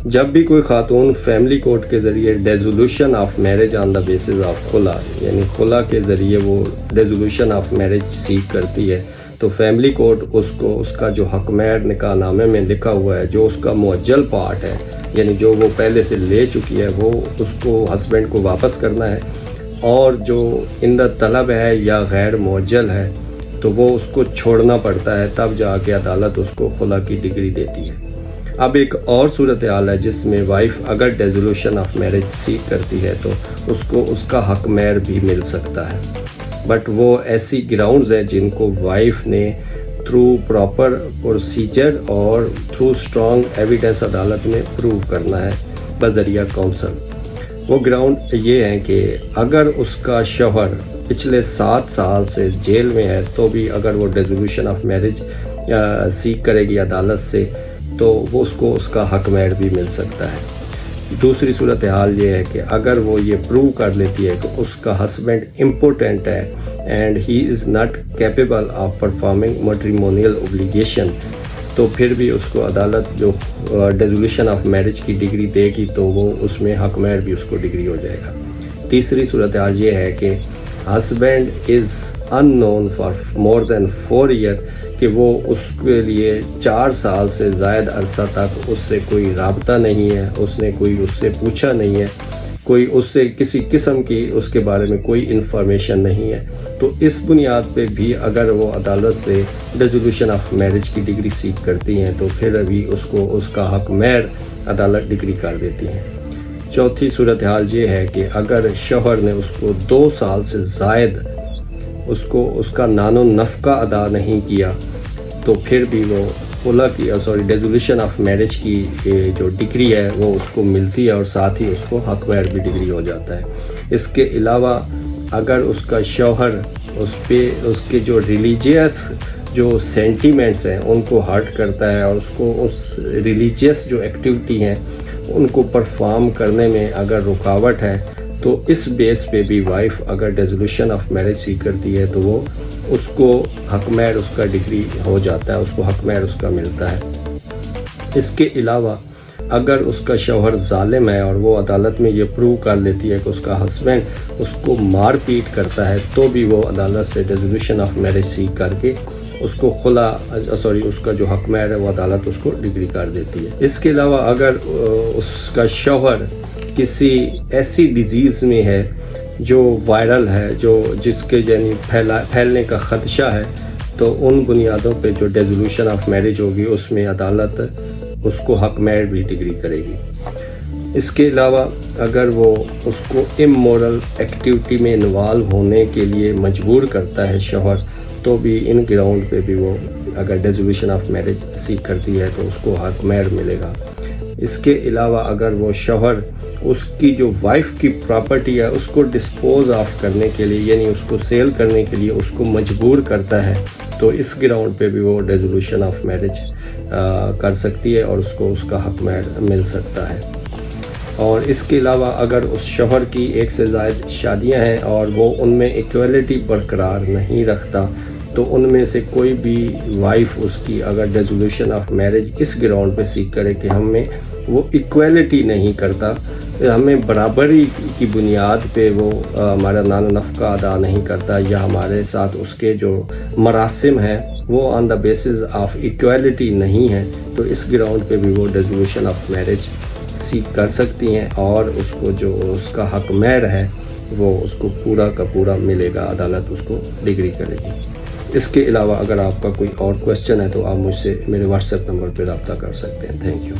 جب بھی کوئی خاتون فیملی کورٹ کے ذریعے dissolution of marriage on the basis of خلا، یعنی خلا کے ذریعے وہ ڈیزولوشن آف میرج سیک کرتی ہے، تو فیملی کورٹ اس کو اس کا جو حق مہر نکاح نامے میں لکھا ہوا ہے، جو اس کا معجل پارٹ ہے، یعنی جو وہ پہلے سے لے چکی ہے، وہ اس کو ہسبینڈ کو واپس کرنا ہے، اور جو اندہ طلب ہے یا غیر معجل ہے تو وہ اس کو چھوڑنا پڑتا ہے، تب جا کے عدالت اس کو خلا کی ڈگری دیتی ہے۔ اب ایک اور صورتحال ہے جس میں وائف اگر ڈیزولوشن آف میرج سیک کرتی ہے تو اس کو اس کا حق مہر بھی مل سکتا ہے، بٹ وہ ایسی گراؤنڈز ہیں جن کو وائف نے تھرو پراپر پروسیجر اور تھرو اسٹرانگ ایویڈنس عدالت میں پروو کرنا ہے بذریعہ کونسل۔ وہ گراؤنڈ یہ ہیں کہ اگر اس کا شوہر پچھلے 7 سال سے جیل میں ہے تو بھی اگر وہ ڈیزولوشن آف میرج سیک کرے گی عدالت سے تو وہ اس کو اس کا حق مہر بھی مل سکتا ہے۔ دوسری صورتحال یہ ہے کہ اگر وہ یہ پروو کر لیتی ہے کہ اس کا ہسبینڈ امپورٹنٹ ہے and he is not capable of performing میٹریمونیل obligation, تو پھر بھی اس کو عدالت جو ڈیزولوشن آف میرج کی ڈگری دے گی تو وہ اس میں حق مہر بھی اس کو ڈگری ہو جائے گا۔ تیسری صورتحال یہ ہے کہ husband is unknown for more than 4 year, کہ وہ اس کے لیے 4 سال سے زائد عرصہ تک اس سے کوئی رابطہ نہیں ہے، اس نے کوئی اس سے پوچھا نہیں ہے، کوئی اس سے کسی قسم کی اس کے بارے میں کوئی انفارمیشن نہیں ہے، تو اس بنیاد پہ بھی اگر وہ عدالت سے ڈیزولوشن آف میرج کی ڈگری سیک کرتی ہیں تو پھر ابھی اس کو اس کا حق مہر عدالت ڈگری کر دیتی ہیں۔ چوتھی صورتحال یہ ہے کہ اگر شوہر نے اس کو 2 سال سے زائد اس کا نان و نفقہ ادا نہیں کیا تو پھر بھی وہ خلا کی ڈیزولوشن آف میرج کی جو ڈگری ہے وہ اس کو ملتی ہے، اور ساتھ ہی اس کو حق مہر بھی ڈگری ہو جاتا ہے۔ اس کے علاوہ اگر اس کا شوہر اس کے جو ریلیجیس جو سینٹیمنٹس ہیں ان کو ہرٹ کرتا ہے، اور اس کو اس ریلیجیس جو ایکٹیویٹی ہیں ان کو پرفارم کرنے میں اگر رکاوٹ ہے تو اس بیس پہ بھی وائف اگر ڈیزولوشن آف میرج سیک کرتی ہے تو وہ اس کو حق مہر اس کا ڈگری ہو جاتا ہے، اس کو حق مہر اس کا ملتا ہے۔ اس کے علاوہ اگر اس کا شوہر ظالم ہے اور وہ عدالت میں یہ پروو کر لیتی ہے کہ اس کا ہسبینڈ اس کو مار پیٹ کرتا ہے تو بھی وہ عدالت سے ڈیزولوشن آف میرج سیک کر کے اس کو اس کا جو حق مہر ہے وہ عدالت اس کو ڈگری کر دیتی ہے۔ اس کے علاوہ اگر اس کا شوہر کسی ایسی ڈیزیز میں ہے جو وائرل ہے، جس کے یعنی پھیلنے کا خدشہ ہے، تو ان بنیادوں پہ جو ڈیزولوشن آف میرج ہوگی اس میں عدالت اس کو حق مہر بھی ڈگری کرے گی۔ اس کے علاوہ اگر وہ اس کو امورل ایکٹیویٹی میں انوالو ہونے کے لیے مجبور کرتا ہے شوہر، تو بھی ان گراؤنڈ پہ بھی وہ اگر ڈیزولوشن آف میرج سیک کرتی ہے تو اس کو حق مہر ملے گا۔ اس کے علاوہ اگر وہ شوہر اس کی جو وائف کی پراپرٹی ہے اس کو ڈسپوز آف کرنے کے لیے، یعنی اس کو سیل کرنے کے لیے اس کو مجبور کرتا ہے، تو اس گراؤنڈ پہ بھی وہ ڈیزولوشن آف میرج کر سکتی ہے اور اس کو اس کا حق مہر مل سکتا ہے۔ اور اس کے علاوہ اگر اس شوہر کی 1 سے زائد شادیاں ہیں اور وہ ان میں ایکویلٹی برقرار نہیں رکھتا، تو ان میں سے کوئی بھی وائف اس کی اگر dissolution of marriage us ground پہ سیک کرے کہ ہمیں وہ ایکویلٹی نہیں کرتا، ہمیں برابری کی بنیاد پہ وہ ہمارا نان و نفقہ ادا نہیں کرتا، یا ہمارے ساتھ اس کے جو مراسم ہیں وہ آن دا بیسز آف ایکویلٹی نہیں ہیں، تو اس گراؤنڈ پہ بھی وہ ڈیزولوشن آف میرج سیک کر سکتی ہیں، اور اس کو جو اس کا حق مہر ہے وہ اس کو پورا کا پورا ملے گا، عدالت اس کو ڈگری کرے گی۔ اس کے علاوہ اگر آپ کا کوئی اور کویسچن ہے تو آپ مجھ سے میرے واٹس ایپ نمبر پہ رابطہ کر سکتے ہیں۔ Thank you.